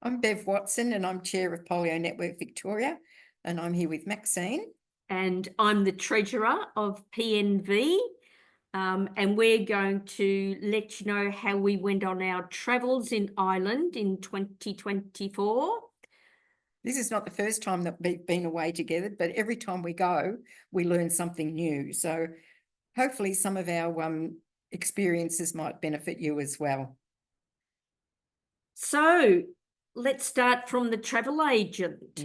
I'm Bev Watson and I'm Chair of Polio Network Victoria, and I'm here with Maxine. And I'm the Treasurer of PNV, and we're going to let you know how we went on our travels in Ireland in 2024. This is not the first time that we've been away together, but every time we go, we learn something new. So hopefully some of our experiences might benefit you as well. So let's start from the travel agent.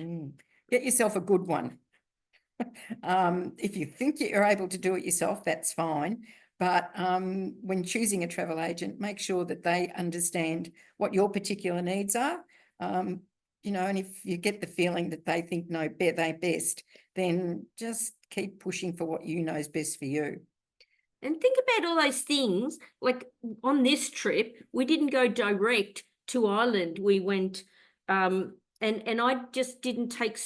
Get yourself a good one. If you think you're able to do it yourself, that's fine. But when choosing a travel agent, make sure that they understand what your particular needs are. And if you get the feeling that they think they're best, then just keep pushing for what you know is best for you. And think about all those things. Like on this trip, we didn't go direct to Ireland. We went, and I just didn't take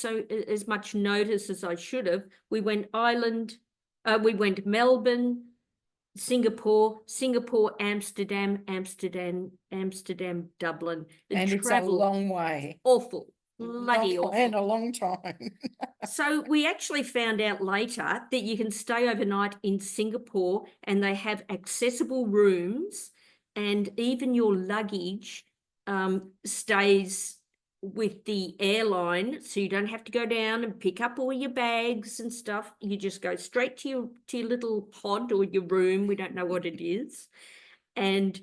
as much notice as I should have. We went we went Melbourne, Singapore, Amsterdam, Dublin. And it's a long way. Awful. Bloody awful. And a long time. So we actually found out later that you can stay overnight in Singapore and they have accessible rooms, and even your luggage stays with the airline, so you don't have to go down and pick up all your bags and stuff. You just go straight to your little pod or your room, we don't know what it is, and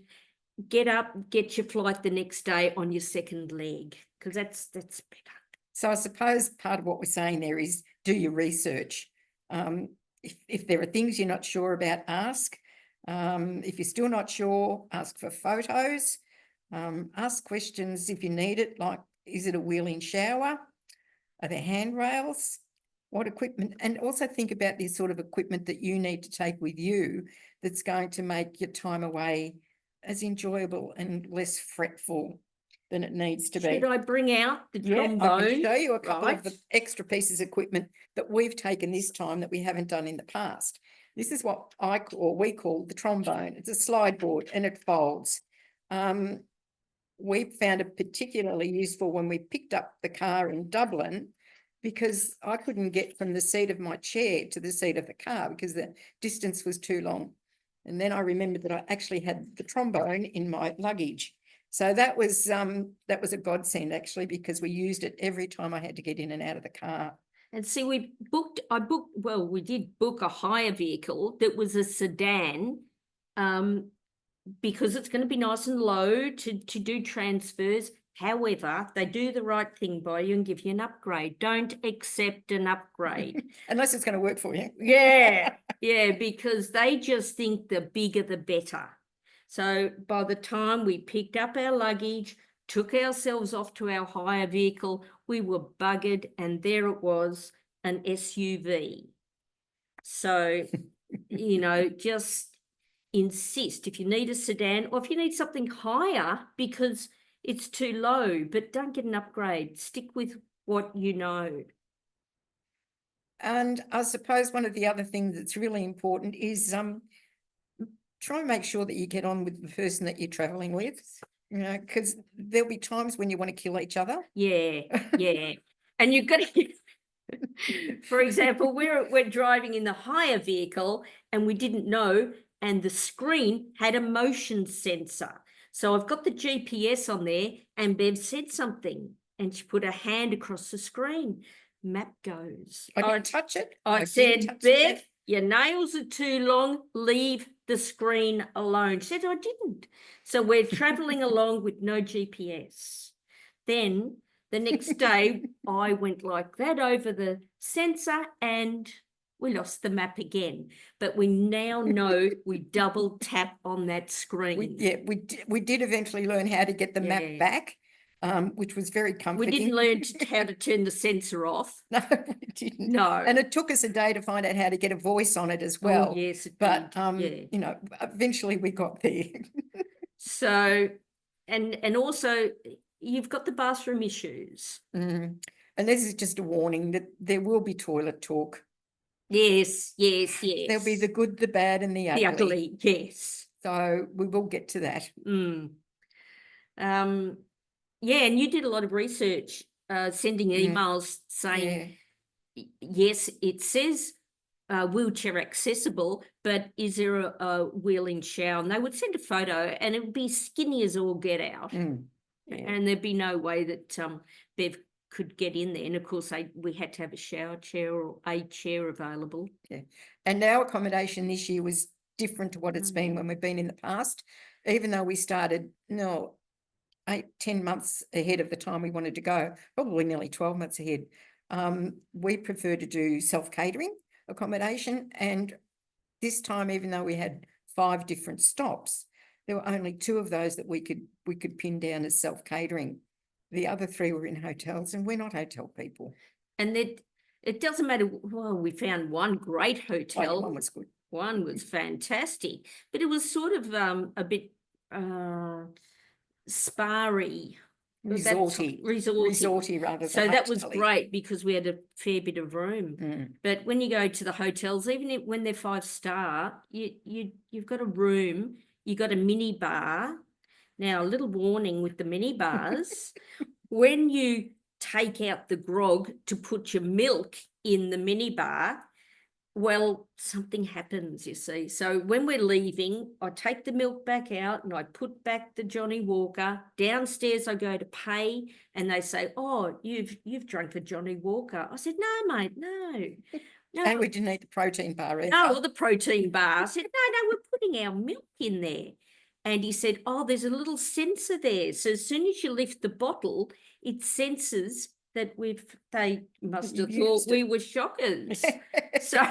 get up, get your flight the next day on your second leg, because that's better. So I suppose part of what we're saying there is do your research. If there are things you're not sure about, ask. If you're still not sure, ask for photos. Ask questions if you need it, like, is it a wheel-in shower? Are there handrails? What equipment? And also think about the sort of equipment that you need to take with you that's going to make your time away as enjoyable and less fretful than it needs to be. Should I bring out the trombone? I can show you a couple of the extra pieces of equipment that we've taken this time that we haven't done in the past. This is what we call the trombone. It's a slide board and it folds. We found it particularly useful when we picked up the car in Dublin, because I couldn't get from the seat of my chair to the seat of the car because the distance was too long. And then I remembered that I actually had the trombone in my luggage. So that was a godsend, actually, because we used it every time I had to get in and out of the car. And see, we did book a hire vehicle that was a sedan, because it's going to be nice and low to do transfers. However, they do the right thing by you and give you an upgrade. Don't accept an upgrade. Unless it's going to work for you. Yeah, because they just think the bigger the better. So by the time we picked up our luggage, took ourselves off to our hire vehicle, we were buggered, and there it was, an SUV. So, just insist if you need a sedan or if you need something higher because it's too low, but don't get an upgrade. Stick with what you know. And I suppose one of the other things that's really important is try and make sure that you get on with the person that you're traveling with, because there'll be times when you want to kill each other. Yeah. And you've got to, for example, we're driving in the hire vehicle and we didn't know, and the screen had a motion sensor. So I've got the GPS on there, and Bev said something and she put her hand across the screen. Map goes. I didn't touch it. I said, Bev, your nails are too long. Leave the screen alone. She said, I didn't. So we're traveling along with no GPS. Then the next day, I went like that over the sensor and we lost the map again. But we now know we double tap on that screen. We did eventually learn how to get the map back, which was very comforting. We didn't learn how to turn the sensor off. No, we didn't. No. And it took us a day to find out how to get a voice on it as well. Oh, yes, it did. Eventually we got there. So, and also you've got the bathroom issues. And this is just a warning that there will be toilet talk. Yes. There'll be the good, the bad, and the ugly. The ugly, yes. So we will get to that. Yeah, and you did a lot of research, sending emails saying, yes, it says wheelchair accessible, but is there a wheeling shower? And they would send a photo and it would be skinny as all get out. And there'd be no way that Bev could get in there. And of course, we had to have a shower chair or a chair available. Yeah. And our accommodation this year was different to what it's been when we've been in the past, even though we started 8-10 months ahead of the time we wanted to go, probably nearly 12 months ahead. We prefer to do self-catering accommodation, and this time, even though we had 5 different stops, there were only 2 of those that we could pin down as self-catering. The other 3 were in hotels, and we're not hotel people. And it doesn't matter. Well, we found one great hotel. One was good. One was fantastic, but it was sort of a bit spa-y. Resorty rather than so that was hotely. great because we had a fair bit of room. But when you go to the hotels, even when they're 5-star, you've got a room, you've got a mini bar. Now, a little warning with the mini bars, when you take out the grog to put your milk in the mini bar, well, something happens, you see. So when we're leaving, I take the milk back out and I put back the Johnny Walker. Downstairs, I go to pay and they say, oh, you've drunk a Johnny Walker. I said, no, mate, no. And we didn't eat the protein bar either. No, the protein bar. I said, no, we're putting our milk in there. And he said, oh, there's a little sensor there. So as soon as you lift the bottle, it senses that they must have thought we were shockers. So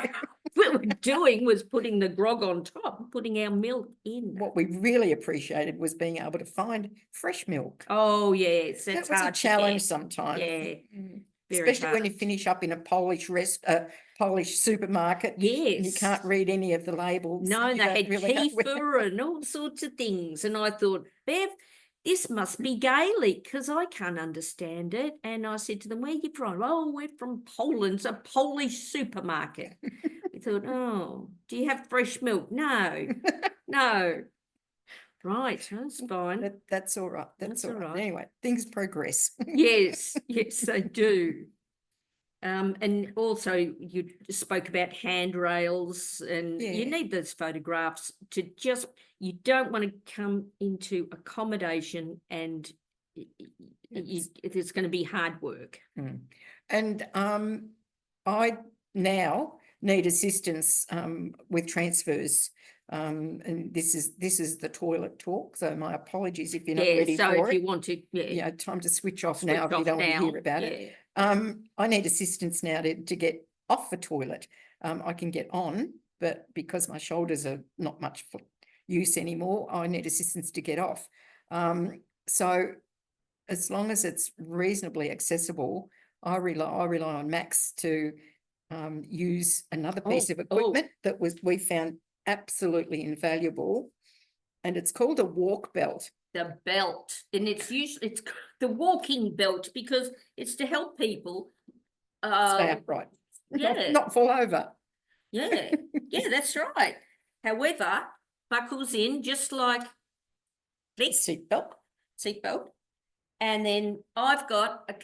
what we're doing was putting the grog on top, putting our milk in. What we really appreciated was being able to find fresh milk. Oh, yes. That's that was hard a challenge to sometimes. Yeah. Especially when you finish up in a Polish supermarket. Yes. And you can't read any of the labels. No, they had kefir and all sorts of things. And I thought, Bev, this must be Gaelic because I can't understand it. And I said to them, where are you from? Oh, we're from Poland. It's a Polish supermarket. We thought, oh, do you have fresh milk? No, no. Right, that's fine. That's all right. That's all right. Anyway, things progress. Yes, they do. And also you spoke about handrails and you need those photographs to you don't want to come into accommodation and it's going to be hard work. And I now need assistance with transfers. And this is the toilet talk. So my apologies if you're not ready for it. So if you want to, time to switch off now if you don't want to hear about it. I need assistance now to get off the toilet. I can get on, but because my shoulders are not much for use anymore, I need assistance to get off. So as long as it's reasonably accessible, I rely on Max to use another piece of equipment that we found absolutely invaluable, and it's called a walk belt. The belt, and it's the walking belt because it's to help people stay upright, not fall over. Yeah, that's right. However, buckles in just like this seatbelt, and then I've got a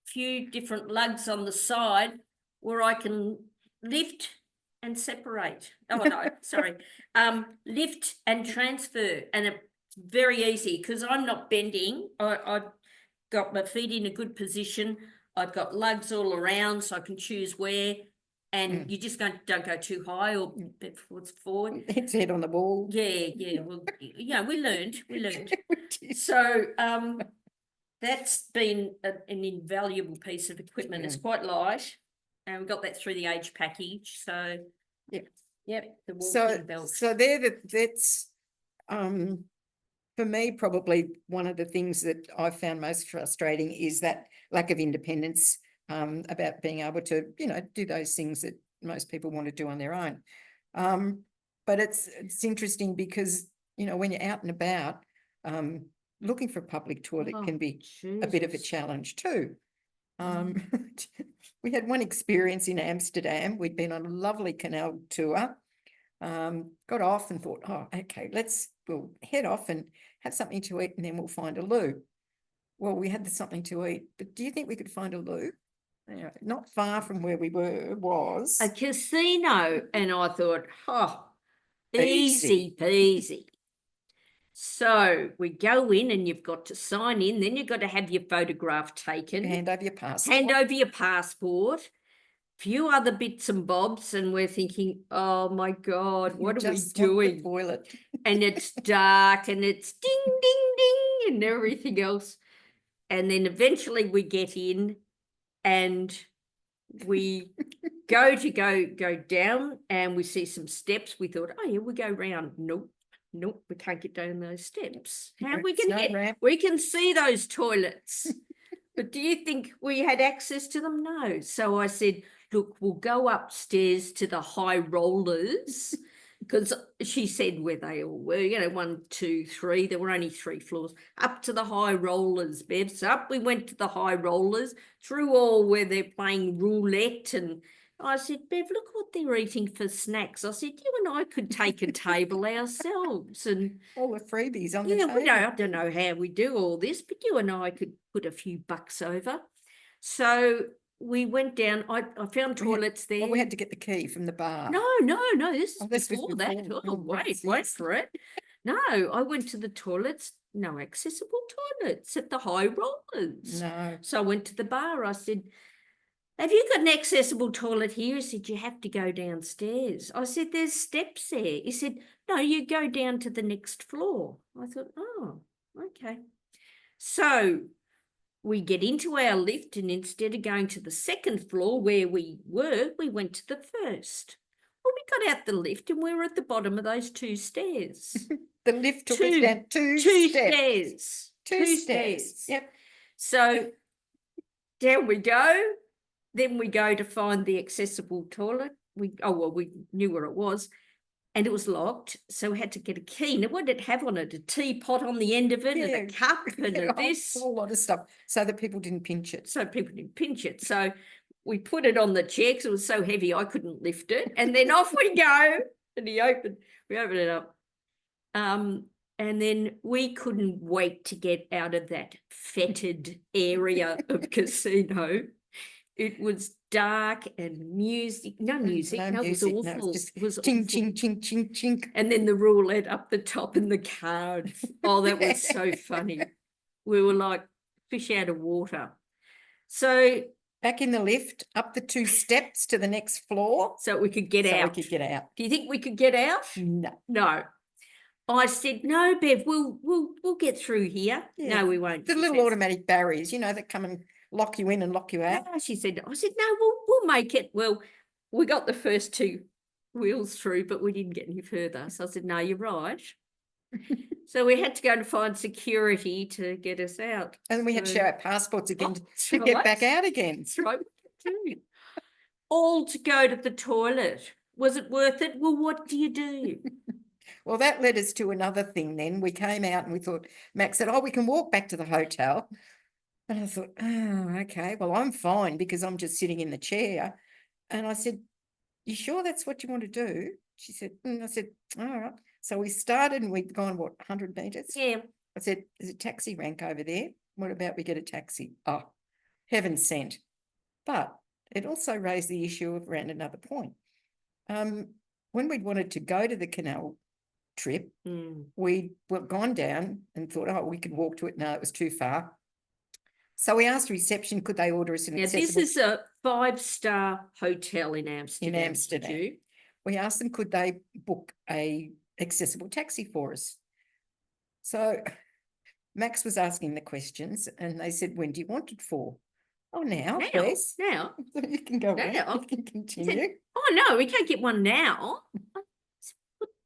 few different lugs on the side where I can lift and separate. Oh no, sorry. Lift and transfer, and it's very easy because I'm not bending. I've got my feet in a good position. I've got lugs all around, so I can choose where. And you just don't go too high or forward. It's head on the wall. Yeah. Well, we learned. So that's been an invaluable piece of equipment. It's quite light. And we got that through the age package. So, the walking belt. So that's for me, probably one of the things that I found most frustrating is that lack of independence about being able to, do those things that most people want to do on their own. But it's interesting because, when you're out and about, looking for a public toilet can be a bit of a challenge too. We had one experience in Amsterdam. We'd been on a lovely canal tour, got off and thought, oh, okay, we'll head off and have something to eat and then we'll find a loo. well, we had something to eat, but do you think we could find a loo? Not far from where we was. A casino. And I thought, oh, Easy. easy peasy. So we go in and you've got to sign in. Then you've got to have your photograph taken. Hand over your passport. Hand over your passport. Few other bits and bobs, and we're thinking, oh my God, what are we doing? The toilet. And it's dark and it's ding, ding, ding and everything else. And then eventually we get in and we go down and we see some steps. We thought, oh yeah, we go round. Nope, we can't get down those steps. How are we going to get? We can see those toilets. But do you think we had access to them? No. So I said, look, we'll go upstairs to the high rollers, because she said where they all were, 1, 2, 3. There were only 3 floors. Up to the high rollers, Bev. So up we went to the high rollers, through all where they're playing roulette. And I said, Bev, look what they're eating for snacks. I said, you and I could take a table ourselves. And all the freebies on the table. I don't know how we do all this, but you and I could put a few bucks over. So we went down. I found toilets there. Well, we had to get the key from the bar. No. This is before that. Oh, wait for it. No, I went to the toilets. No accessible toilets at the high rollers. No. So I went to the bar. I said, have you got an accessible toilet here? He said, you have to go downstairs. I said, there's steps there. He said, no, you go down to the next floor. I thought, oh, okay. So we get into our lift, and instead of going to the second floor where we were, we went to the first. Well, we got out the lift and we were at the bottom of those 2 stairs. The lift took us down 2 steps. 2 stairs. Yep. So down we go. Then we go to find the accessible toilet. We knew where it was, and it was locked, so we had to get a key. Now, what did it have on it? A teapot on the end of it, and a cup, and this. A whole lot of stuff, so that people didn't pinch it. So we put it on the chair because it was so heavy I couldn't lift it, and then off we go. And we opened it up. And then we couldn't wait to get out of that fetid area of casino. It was dark and music. No music. No, it was awful. No, it was just ching, ching, ching, ching, ching. And then the roulette up the top and the cards. Oh, that was so funny. We were like fish out of water. So back in the lift, up the 2 steps to the next floor. So we could get out. We could get out. Do you think we could get out? No. I said, no, Bev, we'll get through here. Yeah. No, we won't. The little automatic barriers, that come and lock you in and lock you out. No, I said, no, we'll make it. Well, we got the first 2 wheels through, but we didn't get any further. So I said, no, you're right. So we had to go and find security to get us out. And we had to show our passports again to get back out again. That's right. All to go to the toilet. Was it worth it? Well, what do you do? Well, that led us to another thing then. We came out and we thought, Max said, we can walk back to the hotel. And I thought, oh, okay, well, I'm fine because I'm just sitting in the chair. And I said, you sure that's what you want to do? She said, I said, all right. So we started and we'd gone, 100 metres? Yeah. I said, there's a taxi rank over there. What about we get a taxi? Oh, heaven sent. But it also raised the issue of around another point. When we'd wanted to go to the canal trip, we were gone down and thought, we could walk to it. No, it was too far. So we asked reception, could they order us an accessible... This is a 5-star hotel in Amsterdam. We asked them, could they book a accessible taxi for us? So Max was asking the questions and they said, when do you want it for? Oh, now, please. Now. So you can go on. You can continue. Said, no, we can't get one now.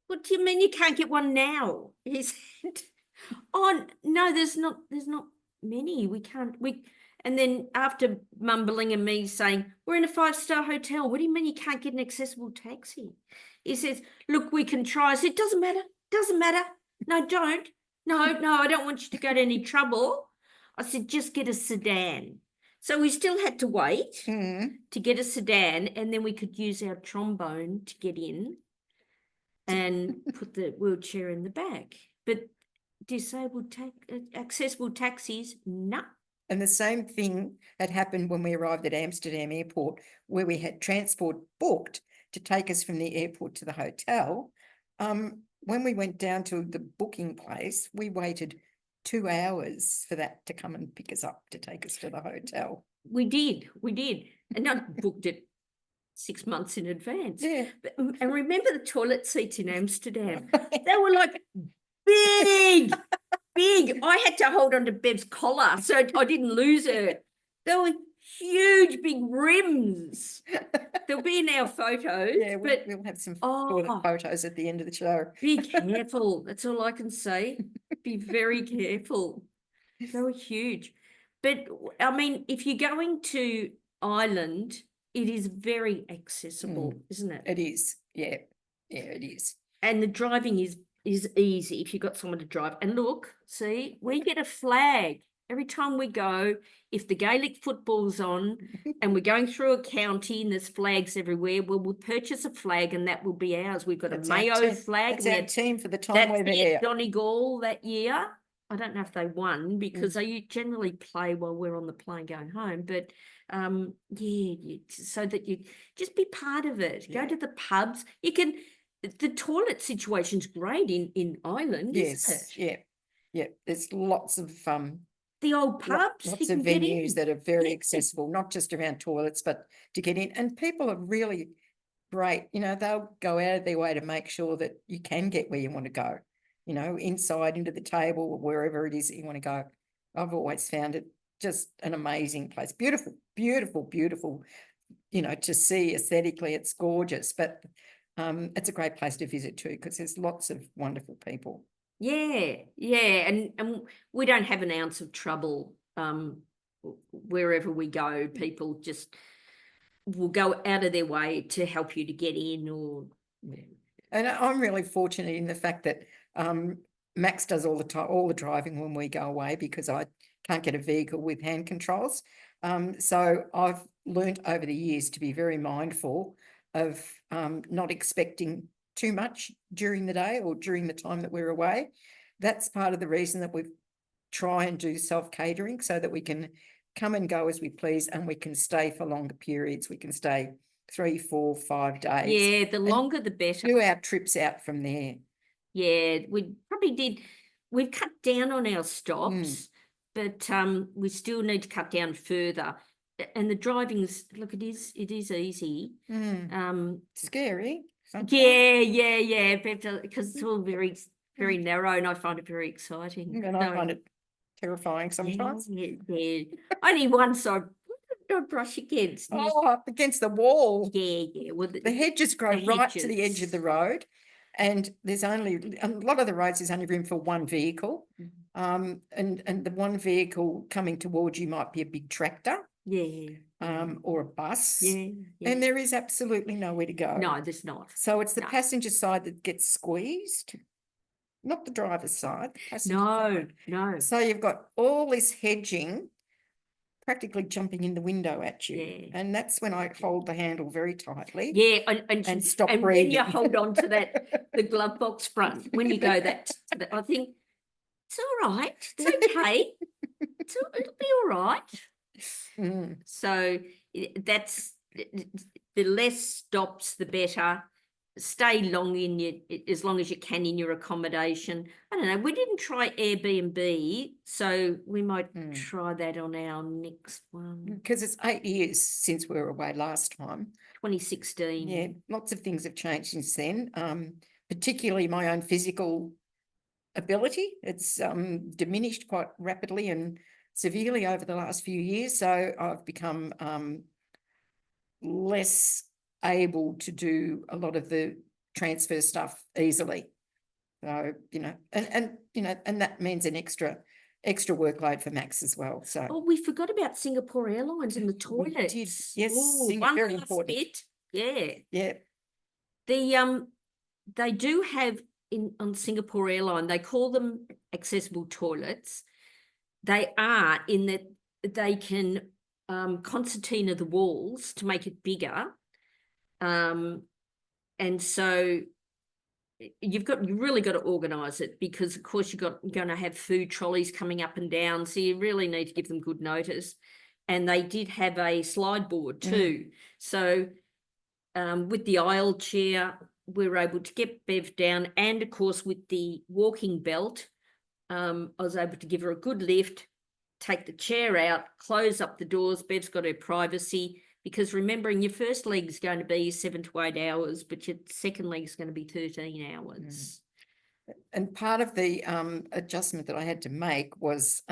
What do you mean you can't get one now? He said, no, there's not many. We can't. And then after mumbling and me saying, we're in a 5-star hotel. What do you mean you can't get an accessible taxi? He says, look, we can try. I said, doesn't matter. No, don't. No, I don't want you to go to any trouble. I said, just get a sedan. So we still had to wait to get a sedan, and then we could use our trombone to get in and put the wheelchair in the back. But accessible taxis, no. And the same thing had happened when we arrived at Amsterdam Airport, where we had transport booked to take us from the airport to the hotel. When we went down to the booking place, we waited 2 hours for that to come and pick us up to take us to the hotel. We did. And I booked it 6 months in advance. Yeah. And remember the toilet seats in Amsterdam? They were like big. I had to hold on to Bev's collar so I didn't lose her. They were huge, big rims. They'll be in our photos. Yeah, we'll have some toilet photos at the end of the show. Be careful. That's all I can say. Be very careful. They were huge. But, I mean, if you're going to Ireland, it is very accessible, isn't it? It is. Yeah. Yeah, it is. And the driving is easy if you've got someone to drive. And look, see, we get a flag every time we go. If the Gaelic football's on and we're going through a county and there's flags everywhere, well, we'll purchase a flag and that will be ours. We've got That's a Mayo flag. That's our team for the time we're there. Donegal that year. I don't know if they won because they generally play while we're on the plane going home. But so that you just be part of it. Go to the pubs. You can. The toilet situation's great in Ireland, isn't it? Yeah. There's lots of the old pubs. Lots of venues that are very accessible, not just around toilets, but to get in. And people are really great. You know, they'll go out of their way to make sure that you can get where you want to go. You know, inside into the table or wherever it is that you want to go. I've always found it just an amazing place. Beautiful, beautiful, beautiful. You know, to see aesthetically, it's gorgeous, but it's a great place to visit too because there's lots of wonderful people. Yeah, and we don't have an ounce of trouble wherever we go. People just will go out of their way to help you to get in or. And I'm really fortunate in the fact that Max does all the driving when we go away because I can't get a vehicle with hand controls. So I've learnt over the years to be very mindful of not expecting too much during the day or during the time that we're away. That's part of the reason that we try and do self-catering so that we can come and go as we please and we can stay for longer periods. We can stay 3, 4, 5 days. Yeah, the longer the better. Do our trips out from there. Yeah, we probably did. We've cut down on our stops, but we still need to cut down further. And the driving's, look, it is easy. Scary. Sometimes. Yeah, because it's all very, very narrow, and I find it very exciting. And I find it terrifying sometimes. Yeah. Only one side. What did I brush against? Oh, up against the wall. Yeah. Well, the hedges grow right to the edge of the road, and there's only a lot of the roads. There's only room for one vehicle, and the one vehicle coming towards you might be a big tractor. Yeah. Or a bus. Yeah. And there is absolutely nowhere to go. No, there's not. So it's the passenger side that gets squeezed, not the driver's side. The passenger side. No. So you've got all this hedging practically jumping in the window at you. Yeah. And that's when I hold the handle very tightly. Yeah, and stop breathing. When you hold on to the glove box front, when you go that I think it's all right. It's okay. It'll be all right. So that's the less stops, the better. Stay long as long as you can in your accommodation. I don't know. We didn't try Airbnb, so we might try that on our next one. Because it's 8 years since we were away last time. 2016. Yeah, lots of things have changed since then. Particularly my own physical ability. It's diminished quite rapidly and severely over the last few years. So I've become less able to do a lot of the transfer stuff easily. So, and that means an extra workload for Max as well. So we forgot about Singapore Airlines and the toilets. We did. Yes, very important. Bit. Yeah. Yeah. They do have on Singapore Airline, they call them accessible toilets. They are in that they can concertina the walls to make it bigger. And so you really got to organise it, because of course you're going to have food trolleys coming up and down, so you really need to give them good notice. And they did have a slide board too. So with the aisle chair, we were able to get Bev down, and of course with the walking belt, I was able to give her a good lift, take the chair out, close up the doors. Bev's got her privacy, because remembering your first leg's going to be 7 to 8 hours, but your second leg's going to be 13 hours. And part of the adjustment that I had to make was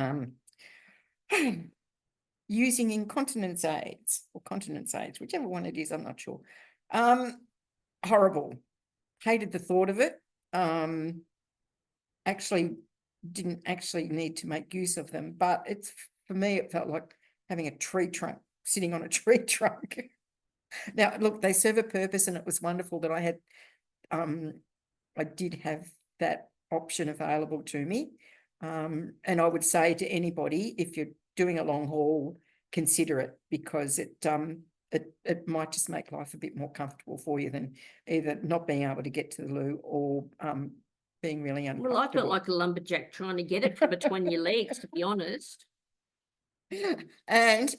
using incontinence aids or continence aids, whichever one it is, I'm not sure. Horrible. Hated the thought of it. Actually didn't actually need to make use of them, but for me, it felt like having a tree trunk, sitting on a tree trunk. Now, look, they serve a purpose, and it was wonderful that I did have that option available to me. And I would say to anybody, if you're doing a long haul, consider it, because it might just make life a bit more comfortable for you than either not being able to get to the loo or being really uncomfortable. Well, I felt like a lumberjack trying to get it from between your legs, to be honest. And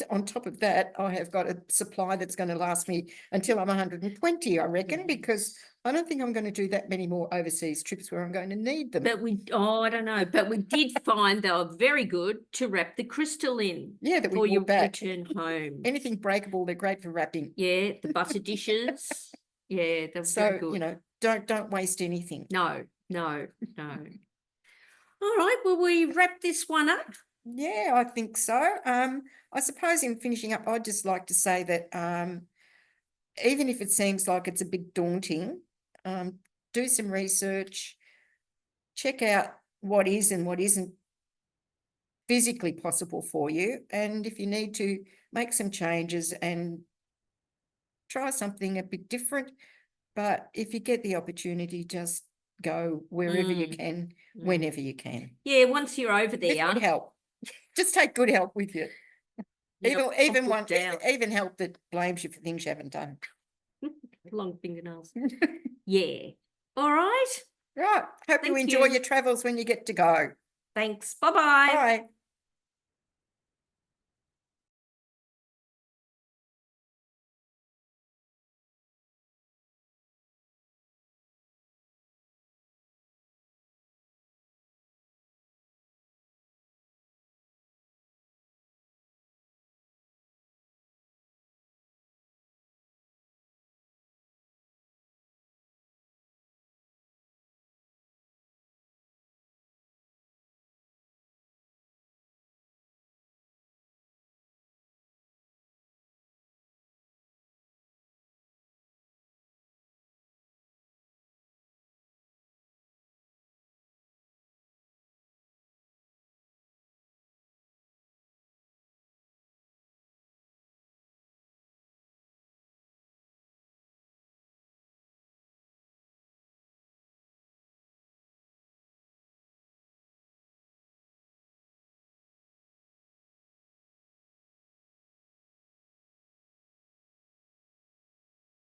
on top of that, I have got a supply that's going to last me until I'm 120, I reckon, because I don't think I'm going to do that many more overseas trips where I'm going to need them. But I don't know. But we did find they were very good to wrap the crystal in. Yeah, that we for your brought back. return home. Anything breakable, they're great for wrapping. Yeah, the butter dishes. Yeah, they're very good. You know, don't waste anything. No. All right, well, we wrap this one up. Yeah, I think so. I suppose in finishing up, I'd just like to say that even if it seems like it's a bit daunting, do some research, check out what is and what isn't physically possible for you, and if you need to, make some changes and try something a bit different. But if you get the opportunity, just go wherever you can, whenever you can. Yeah, once you're over there. With good help. Just take good help with you. Yeah, even help that blames you for things you haven't done. Long fingernails. Yeah. All right. Right. Hope you enjoy your travels when you get to go. Thanks. Bye-bye. Bye.